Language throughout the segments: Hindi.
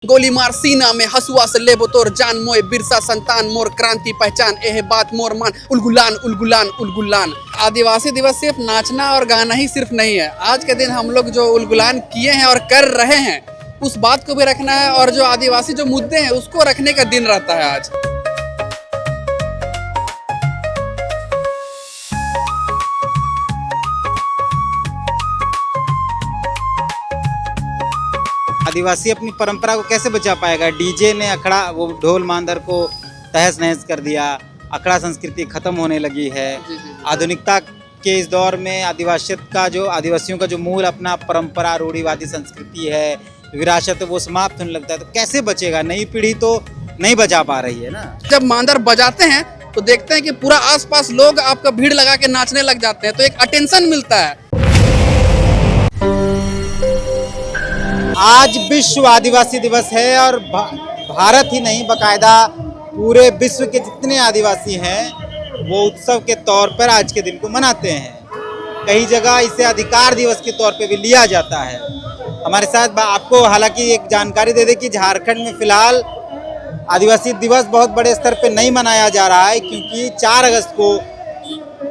गोली मार सीना में हसुआ से लेबो तोर जान मोए बिरसा संतान मोर क्रांति पहचान एहे बात मोर मान उलगुलान उलगुलान उलगुलान। आदिवासी दिवस सिर्फ नाचना और गाना ही सिर्फ नहीं है। आज के दिन हम लोग जो उलगुलान किए हैं और कर रहे हैं उस बात को भी रखना है और जो आदिवासी जो मुद्दे हैं उसको रखने का दिन रहता है आज। आदिवासी अपनी परंपरा को कैसे बचा पाएगा? डीजे ने अखड़ा वो ढोल मांदर को तहस नहस कर दिया, अखड़ा संस्कृति खत्म होने लगी है। आधुनिकता के इस दौर में आदिवासियों का जो मूल अपना परंपरा रूढ़िवादी संस्कृति है, विरासत है, वो समाप्त होने लगता है। तो कैसे बचेगा? नई पीढ़ी तो नहीं बचा पा रही है ना। जब मांदर बजाते हैं तो देखते हैं कि पूरा आसपास लोग आपका भीड़ लगा के नाचने लग जाते हैं, तो एक अटेंशन मिलता है। आज विश्व आदिवासी दिवस है और भारत ही नहीं बाकायदा पूरे विश्व के जितने आदिवासी हैं वो उत्सव के तौर पर आज के दिन को मनाते हैं। कई जगह इसे अधिकार दिवस के तौर पे भी लिया जाता है। हमारे साथ आपको हालांकि एक जानकारी दे दें कि झारखंड में फिलहाल आदिवासी दिवस बहुत बड़े स्तर पे नहीं मनाया जा रहा है, क्योंकि 4 अगस्त को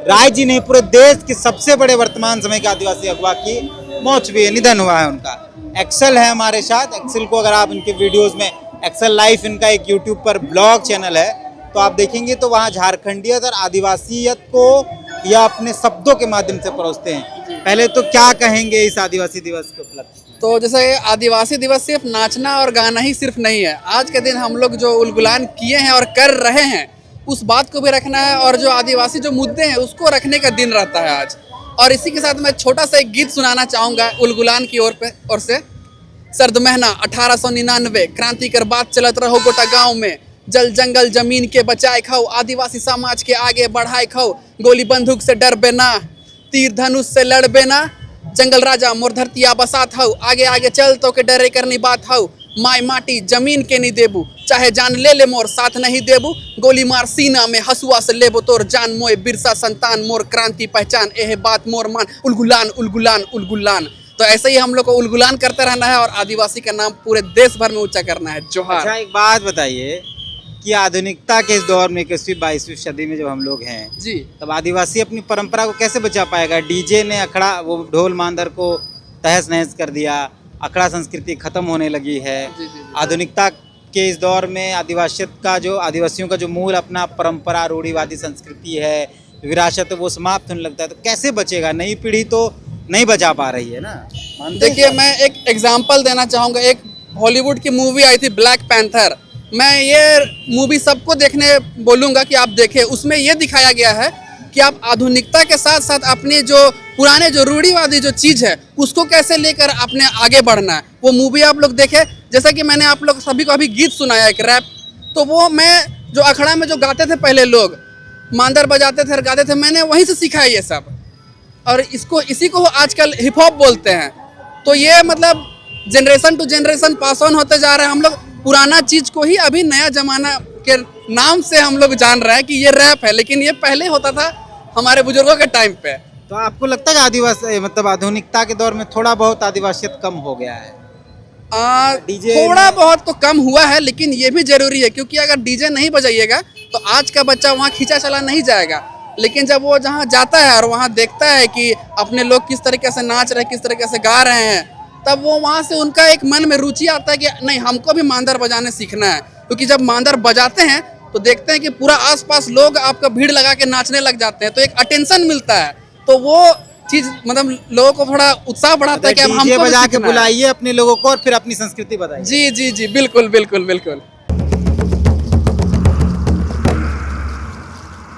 राज्य ने पूरे देश के सबसे बड़े वर्तमान समय के आदिवासी अगवा की मौत हुई है, निधन हुआ है उनका। एक्सेल है हमारे साथ। एक्सेल को अगर आप इनके वीडियोस में, एक्सेल लाइफ इनका एक यूट्यूब पर ब्लॉग चैनल है, तो आप देखेंगे तो वहाँ झारखंडियत और आदिवासियत को या अपने शब्दों के माध्यम से परोसते हैं। पहले तो क्या कहेंगे इस आदिवासी दिवस के उपलक्ष्य में? तो जैसे आदिवासी दिवस सिर्फ नाचना और गाना ही सिर्फ नहीं है। आज के दिन हम लोग जो उलगुलान किए हैं और कर रहे हैं उस बात को भी रखना है और जो आदिवासी जो मुद्दे हैं उसको रखने का दिन रहता है आज। और इसी के साथ मैं छोटा सा एक गीत सुनाना चाहूँगा उलगुलान की ओर से। सर्द महीना 1899 क्रांति कर बात चलत रहो गोटा गांव में, जल जंगल जमीन के बचाए खाओ, आदिवासी समाज के आगे बढ़ाए खाओ, गोली बंदूक से डर बेना, तीर धनुष से लड़ बेना, जंगल राजा मोर धरतिया बसात हऊ, आगे आगे चल तो के डरे करनी बात हऊ, माई माटी जमीन के नहीं देबू, चाहे जान ले ले मोर साथ नहीं देबू, गोली मार सीना में हसुआ से लेबो तोर जान मोए बिरसा संतान मोर क्रांति पहचान एहे बात मोर मान उलगुलान उलगुलान उलगुलान। तो ऐसे ही हम लोग को उलगुलान करते रहना है और आदिवासी का नाम पूरे देश भर में ऊंचा करना है। जोहार। अच्छा, एक बात बताइए कि आधुनिकता के इस दौर में 21वीं-22वीं सदी में जब हम लोग हैं जी, तब आदिवासी अपनी परंपरा को कैसे बचा पाएगा? डीजे ने अखड़ा वो ढोल मांदर को तहस नहस कर दिया, अखड़ा संस्कृति खत्म होने लगी है। आधुनिकता के इस दौर में आदिवासियों का जो मूल अपना परंपरा रूढ़िवादी संस्कृति है, विरासत है, वो समाप्त होने लगता है। तो कैसे बचेगा? नई पीढ़ी तो नहीं बचा पा रही है ना। देखिए, मैं एक एग्जांपल देना चाहूँगा। एक हॉलीवुड की मूवी आई थी ब्लैक पैंथर। मैं ये मूवी सबको देखने बोलूँगा कि आप देखें। उसमें ये दिखाया गया है कि आप आधुनिकता के साथ साथ अपने जो पुराने जो रूढ़िवादी जो चीज़ है उसको कैसे लेकर अपने आगे बढ़ना है। वो मूवी आप लोग देखें। जैसा कि मैंने आप लोग सभी को अभी गीत सुनाया एक रैप, तो वो मैं जो अखड़ा में जो गाते थे पहले लोग, मांदर बजाते थे और गाते थे, मैंने वहीं से सीखा है ये सब। और इसी को आजकल हिप हॉप बोलते हैं। तो ये मतलब generation to generation pass on होते जा रहे हैं। हम लोग पुराना चीज़ को ही अभी नया जमाना के नाम से हम लोग जान रहे हैं कि ये रैप है, लेकिन ये पहले होता था हमारे बुजुर्गों के टाइम पे। तो आपको लगता है आदिवासी आधुनिकता के दौर में थोड़ा बहुत आदिवासियत कम हो गया है? थोड़ा बहुत तो कम हुआ है, लेकिन ये भी जरूरी है, क्योंकि अगर डीजे नहीं बजाइएगा तो आज का बच्चा वहाँ खींचा चला नहीं जाएगा। लेकिन जब वो जहाँ जाता है और वहाँ देखता है कि अपने लोग किस तरीके से नाच रहे हैं, किस तरीके से गा रहे हैं, तब वो वहाँ से उनका एक मन में रुचि आता है कि नहीं, हमको भी मांदर बजाने सीखना है। क्योंकि जब मांदर बजाते हैं तो देखते हैं कि पूरा आसपास लोग आपका भीड़ लगा के नाचने लग जाते हैं, तो एक अटेंशन मिलता है। तो वो चीज़ मतलब लोगों को थोड़ा उत्साह बढ़ाता है कि अब हमको बजा के बुलाइए अपने लोगों को और फिर अपनी संस्कृति बताइए। जी जी जी, बिल्कुल बिल्कुल बिल्कुल।